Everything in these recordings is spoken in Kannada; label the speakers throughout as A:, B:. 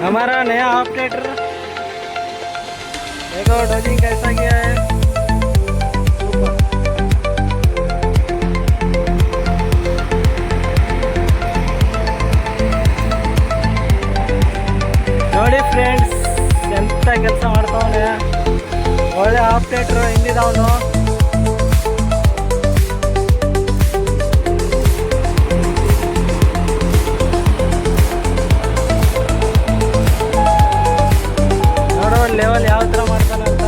A: हमारा नया ऑपरेटर देखो डोजिंग कैसा किया है। ನೋಡಿ ಫ್ರೆಂಡ್ಸ್ ಎಂತ ಕೆಲಸ ಮಾಡ್ತಾವನೆ, ಒಳ್ಳೆ ಆಪರೇಟರ್ ಹಿಂದಿದವನು. ನೋಡೋ ಲೆವೆಲ್ ಯಾವ ಥರ ಮಾಡ್ತಾನಂತ.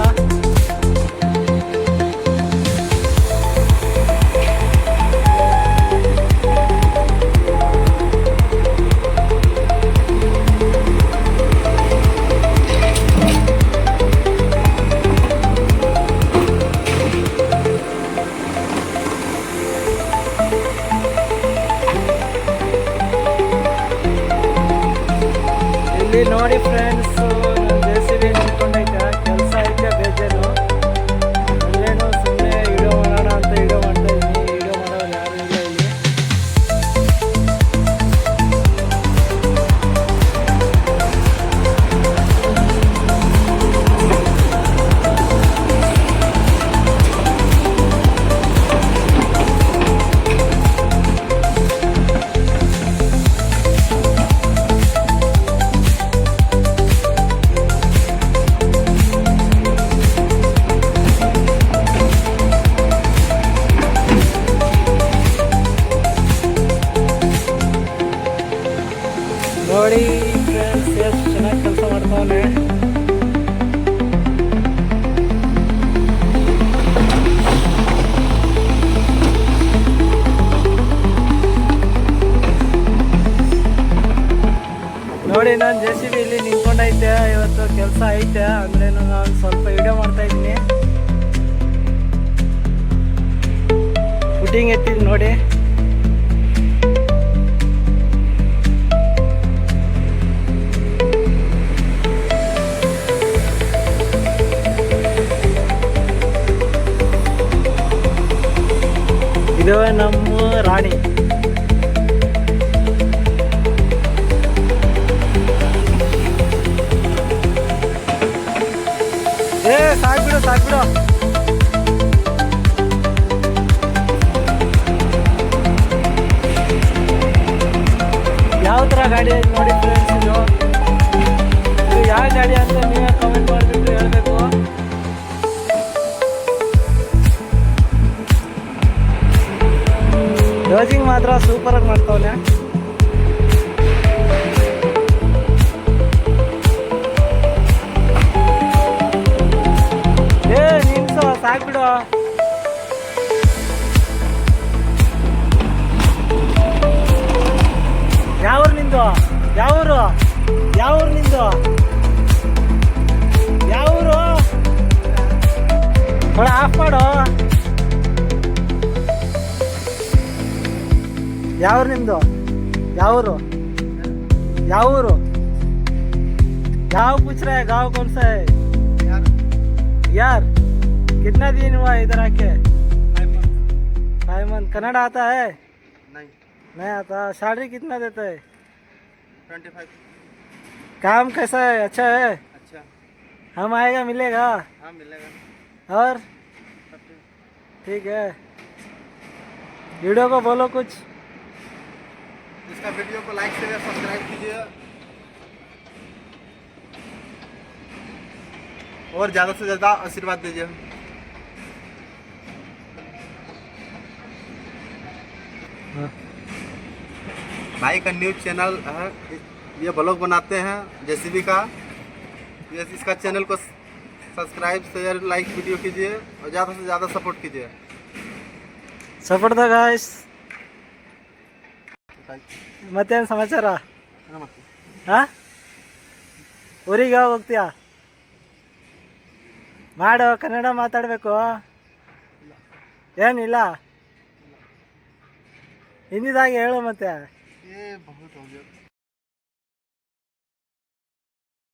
A: ಇಲ್ಲಿ ನೋಡಿ ಫ್ರೆಂಡ್ಸ್, ನನ್ನ JCB ನಿಂತ್ಕೊಂಡೈತೆ, ಕೆಲಸ ಐತೆ ಬೇಜಾರು. ಅಲ್ಲೇನು ಸುಮ್ಮನೆ ವಿಡಿಯೋ ಮಾಡೋಣ ಅಂತ ವಿಡಿಯೋ ಮಾಡ್ತಾ ಇದ್ದೀನಿ. ವಿಡಿಯೋ ಮಾಡೋರು ಯಾರು ಇಲ್ಲ ಇಲ್ಲಿ. ನೋಡಿ ಫ್ರೆಂಡ್ಸ್ ಎಷ್ಟು ಚೆನ್ನಾಗಿ ಕೆಲಸ ಮಾಡ್ತಾವನೆ. ನೋಡಿ ನಾನು JCB ಇಲ್ಲಿ ನಿಂತ್ಕೊಂಡೈತೆ. ಇವತ್ತು ಕೆಲಸ ಐತೆ ಅಂದ್ರೆ ನಾನು ಸ್ವಲ್ಪ ವಿಡಿಯೋ ಮಾಡ್ತಾ ಇದ್ದೀನಿ. ಫುಟಿಂಗ್ ಎತ್ತಿದ್ ನೋಡಿ. ಇದು ನಮ್ಮ ರಾಣಿ. ಸಾಕ್ಬಿಡು ಸಾಕ್ಬಿಡು. ಯಾವ ಥರ ಗಾಡಿ ಐತೆ ನೋಡಿ ಫ್ರೆಂಡ್ಸ್. ಇದು ಯಾವ ಗಾಡಿ ಅಂತ ನೀವೇ ಕಮೆಂಟ್ ಮಾಡಿಬಿಟ್ಟು ಹೇಳಬೇಕು. ಡೋಸಿಂಗ್ ಮಾತ್ರ ಸೂಪರಾಗಿ ಮಾಡ್ತಾವನೆ. ನಿಲ್ಸೋ ಸಾಕ್ಬಿಡು. ಯಾವೂರು ನಿಂದು? ಯಾವೂರು? ಯಾವೂರು ನಿಂದು? ಯಾವೂರು? ಥೋಡ ಆಫ್ ಮಾಡು. ಯಾವೂರು ನಿಂದು? ಯಾವೂರು? ಯಾವೂರು? गाँव पूछ रहा है, गाँव कौन सा है यार? कितना दिन हुआ इधर आके? 5 मंथ. कन्नड़ा आता है? नहीं आता. सैलरी कितना देता है?
B: 25.
A: काम कैसा है? अच्छा है?
B: अच्छा.
A: हम आएगा मिलेगा?
B: हाँ मिलेगा.
A: और ठीक है. वीडियो को बोलो कुछ.
B: इसका वीडियो को लाइक शेयर सब्सक्राइब कीजिए और ज़्यादा से ज़्यादा आशीर्वाद दीजिए. भाई का न्यूज़ चैनल है, ये ब्लॉग बनाते हैं JCB का. ये इसका चैनल को सब्सक्राइब शेयर लाइक वीडियो कीजिए और ज़्यादा से ज़्यादा सपोर्ट कीजिए.
A: Support the guys. ಮತ್ತೇನು ಸಮಾಚಾರ? ಹಾಂ, ಊರಿಗೆ ಯಾವಾಗ ಹೋಗ್ತೀಯಾ? ಮಾಡು, ಕನ್ನಡ ಮಾತಾಡಬೇಕು. ಏನಿಲ್ಲ ಹಿಂದಿದಾಗೆ ಹೇಳು ಮತ್ತೆ.
B: ये बहुत हो गया.